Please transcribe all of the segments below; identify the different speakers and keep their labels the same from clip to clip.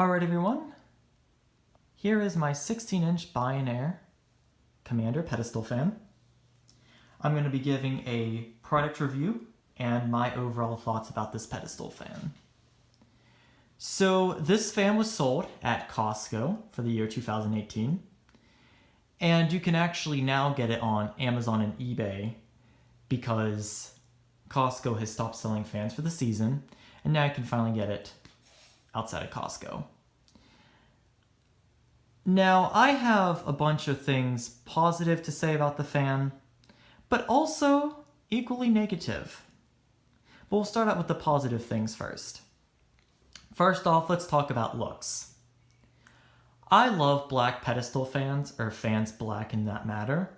Speaker 1: Alright everyone, here is my 16-inch Bionaire Commander Pedestal fan. I'm going to be giving a product review and my overall thoughts about this Pedestal fan. So this fan was sold at Costco for the year 2018, and you can actually now get it on Amazon and eBay because Costco has stopped selling fans for the season, and now you can finally get it outside of Costco. Now, I have a bunch of things positive to say about the fan, but also equally negative. But we'll start out with the positive things first. First off, let's talk about looks. I love black Pedestal fans, or fans black in that matter.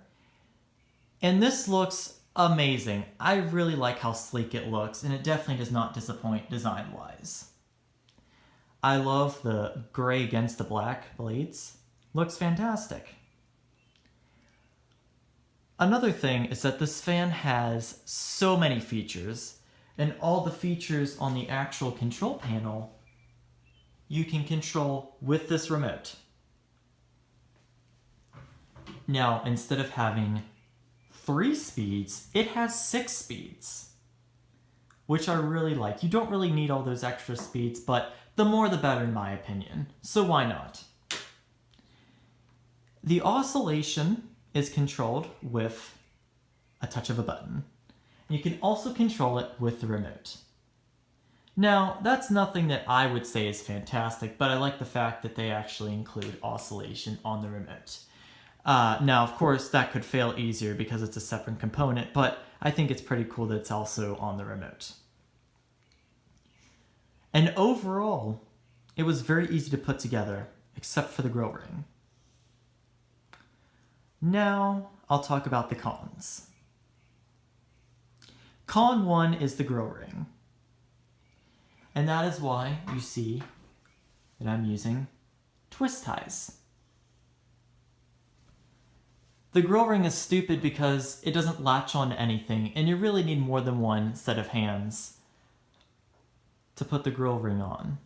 Speaker 1: And this looks amazing. I really like how sleek it looks, and it definitely does not disappoint design-wise. I love the gray against the black blades. Looks fantastic. Another thing is that this fan has so many features, and all the features on the actual control panel you can control with this remote. Now, instead of having 3 speeds, it has 6 speeds, which I really like. You don't really need all those extra speeds, but the more the better in my opinion, so why not? The oscillation is controlled with a touch of a button. You can also control it with the remote. Now, that's nothing that I would say is fantastic, but I like the fact that they actually include oscillation on the remote. Now, of course, that could fail easier because it's a separate component, but I think it's pretty cool that it's also on the remote. And overall, it was very easy to put together, except for the grill ring. Now, I'll talk about the cons. Con 1 is the grill ring. And that is why you see that I'm using twist ties. The grill ring is stupid because it doesn't latch on to anything, and you really need more than one set of hands to put the grill ring on.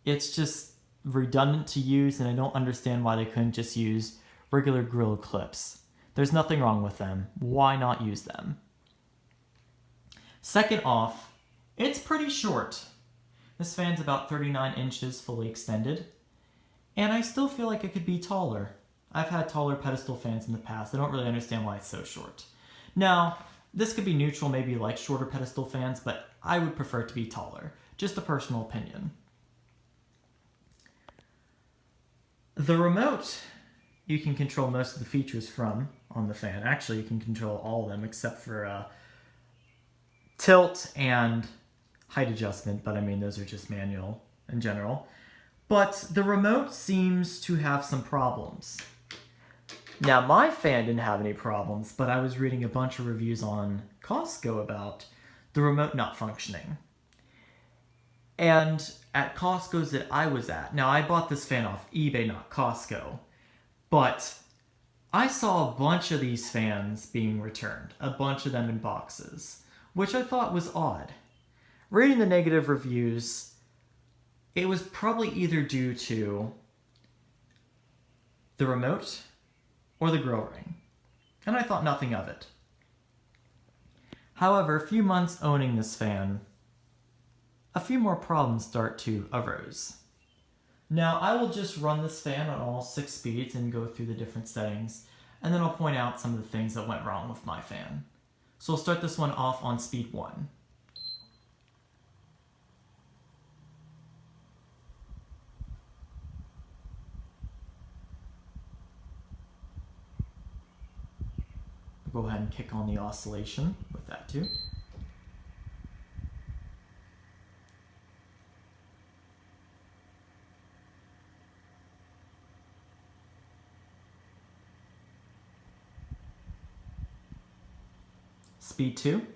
Speaker 1: It's just redundant to use, and I don't understand why they couldn't just use regular grill clips. There's nothing wrong with them. Why not use them? Second off, it's pretty short. This fan's about 39 inches fully extended, and I still feel like it could be taller. I've had taller Pedestal fans in the past. I don't really understand why it's so short. Now, this could be neutral, maybe like shorter Pedestal fans, but I would prefer it to be taller. Just a personal opinion. The remote, you can control most of the features from on the fan. Actually, you can control all of them except for tilt and height adjustment, but I mean, those are just manual in general. But the remote seems to have some problems. Now, my fan didn't have any problems, but I was reading a bunch of reviews on Costco about the remote not functioning. And at Costco's that I was at, now I bought this fan off eBay, not Costco, but I saw a bunch of these fans being returned, a bunch of them in boxes, which I thought was odd. Reading the negative reviews, it was probably either due to the remote or the grill ring, and I thought nothing of it. However, a few months owning this fan, a few more problems start to arise. Now, I will just run this fan on all 6 speeds and go through the different settings, and then I'll point out some of the things that went wrong with my fan. So I'll start this one off on speed 1. Go ahead and kick on the oscillation with that too. Speed 2.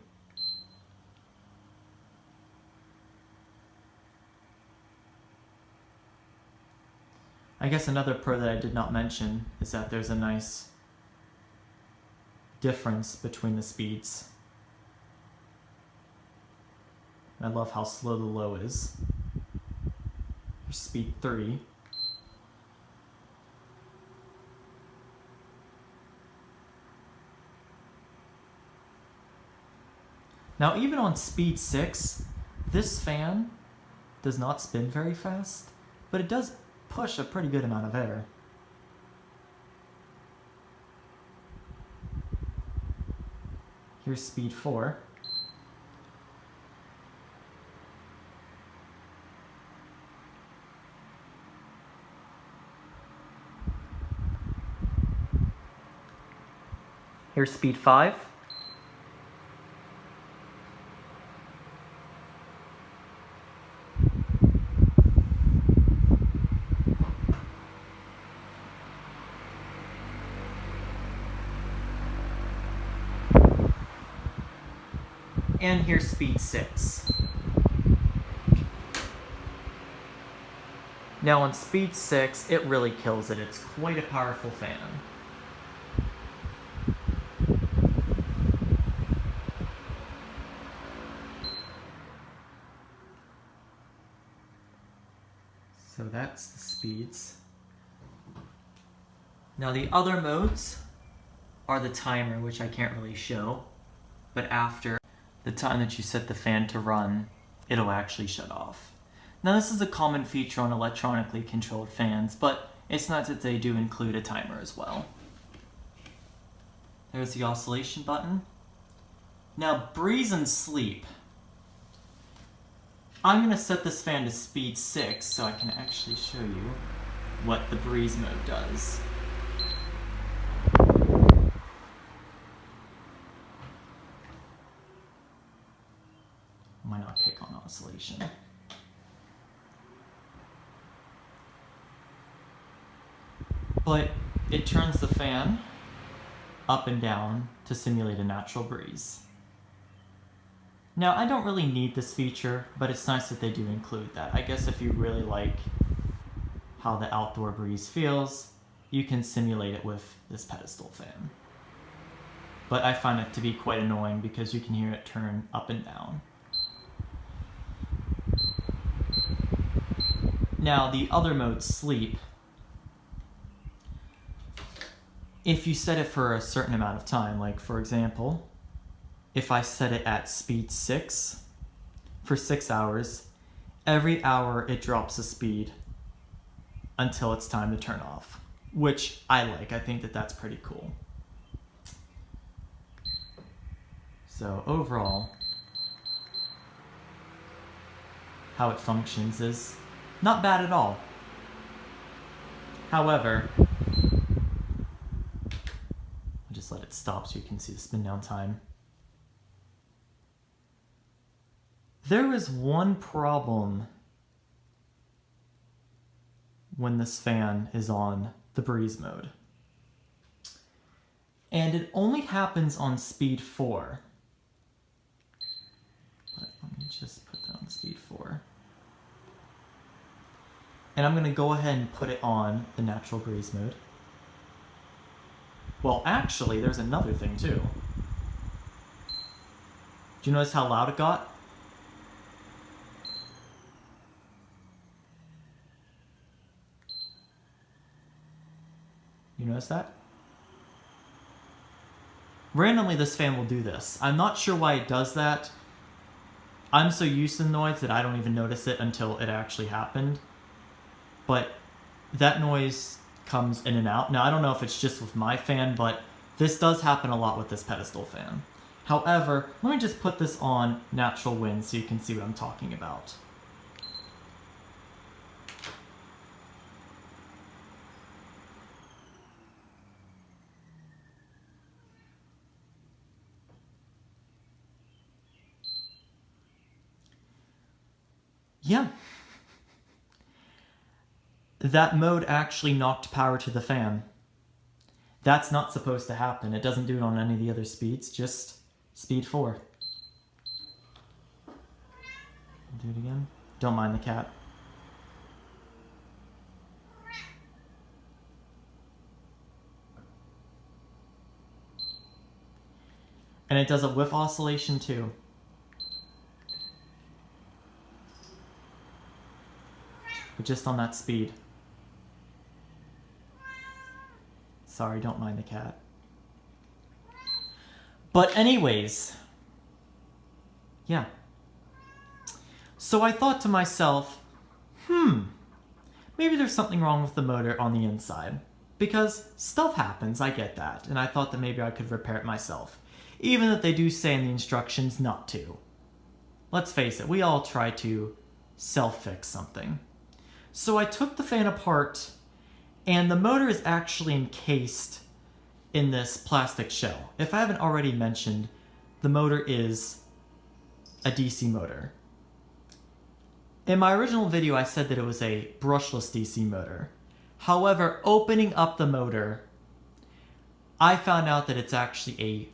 Speaker 1: I guess another pro that I did not mention is that there's a nice difference between the speeds. I love how slow the low is. speed 3. Now even on speed 6, this fan does not spin very fast, but it does push a pretty good amount of air. Here's speed 4. Here's speed 5. And here's speed 6. Now on speed 6, it really kills it. It's quite a powerful fan. So that's the speeds. Now the other modes are the timer, which I can't really show, but after the time that you set the fan to run, it'll actually shut off. Now this is a common feature on electronically controlled fans, but it's nice that they do include a timer as well. There's the oscillation button. Now breeze and sleep. I'm going to set this fan to speed 6 so I can actually show you what the breeze mode does. Why not pick on oscillation? But it turns the fan up and down to simulate a natural breeze. Now, I don't really need this feature, but it's nice that they do include that. I guess if you really like how the outdoor breeze feels, you can simulate it with this pedestal fan. But I find it to be quite annoying because you can hear it turn up and down. Now, the other mode, sleep, if you set it for a certain amount of time, like for example, if I set it at speed 6 for 6 hours, every hour it drops the speed until it's time to turn off, which I like. I think that that's pretty cool. So overall, how it functions is not bad at all. However, I'll just let it stop so you can see the spin down time. There is one problem when this fan is on the breeze mode. And it only happens on speed 4. But let me just put that on speed 4. And I'm going to go ahead and put it on the natural breeze mode. Well, actually, there's another thing too. Do you notice how loud it got? You notice that? Randomly, this fan will do this. I'm not sure why it does that. I'm so used to the noise that I don't even notice it until it actually happened. But that noise comes in and out. Now, I don't know if it's just with my fan, but this does happen a lot with this pedestal fan. However, let me just put this on natural wind so you can see what I'm talking about. Yeah. That mode actually knocked power to the fan. That's not supposed to happen. It doesn't do it on any of the other speeds, just speed 4. Do it again. Don't mind the cat. And it does it with oscillation too. but just on that speed. Sorry, don't mind the cat. But anyways, yeah. So I thought to myself, maybe there's something wrong with the motor on the inside. Because stuff happens, I get that. And I thought that maybe I could repair it myself. Even if they do say in the instructions not to. Let's face it, we all try to self-fix something. So I took the fan apart, and the motor is actually encased in this plastic shell. If I haven't already mentioned, the motor is a DC motor. In my original video, I said that it was a brushless DC motor. However, opening up the motor, I found out that it's actually a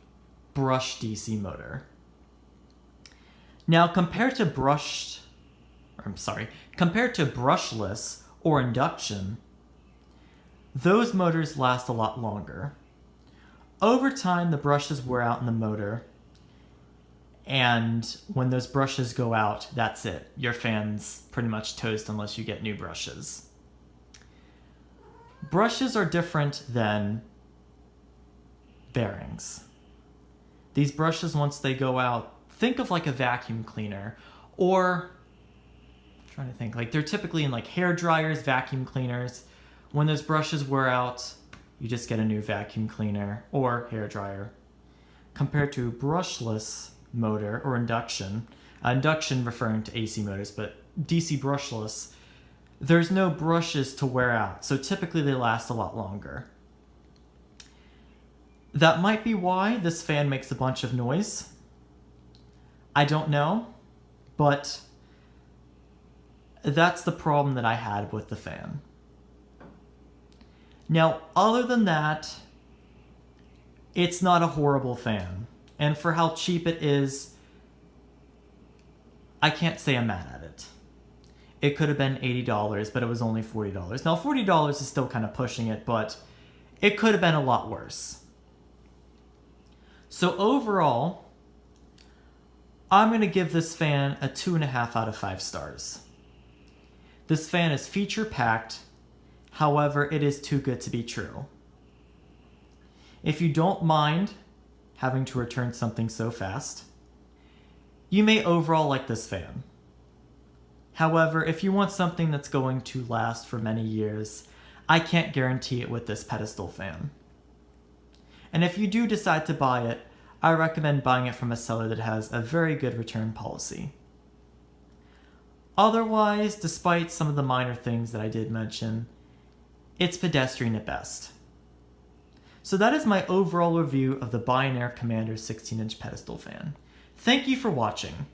Speaker 1: brush DC motor. Now, compared to brushless or induction, those motors last a lot longer. Over time, the brushes wear out in the motor, and when those brushes go out, that's it. Your fan's pretty much toast unless you get new brushes. Brushes are different than bearings. These brushes, once they go out, think of like a vacuum cleaner, or I'm trying to think, like they're typically in like hair dryers, vacuum cleaners. When those brushes wear out, you just get a new vacuum cleaner or hair dryer. Compared to brushless motor or induction referring to AC motors, but DC brushless, there's no brushes to wear out, so typically they last a lot longer. That might be why this fan makes a bunch of noise. I don't know, but that's the problem that I had with the fan. Now, other than that, it's not a horrible fan. And for how cheap it is, I can't say I'm mad at it. It could have been $80, but it was only $40. Now, $40 is still kind of pushing it, but it could have been a lot worse. So overall, I'm going to give this fan a 2.5 out of 5 stars. This fan is feature-packed, however, it is too good to be true. If you don't mind having to return something so fast, you may overall like this fan. However, if you want something that's going to last for many years, I can't guarantee it with this Pedestal fan. And if you do decide to buy it, I recommend buying it from a seller that has a very good return policy. Otherwise, despite some of the minor things that I did mention, it's pedestrian at best. So that is my overall review of the Bionaire Commander 16-inch pedestal fan. Thank you for watching.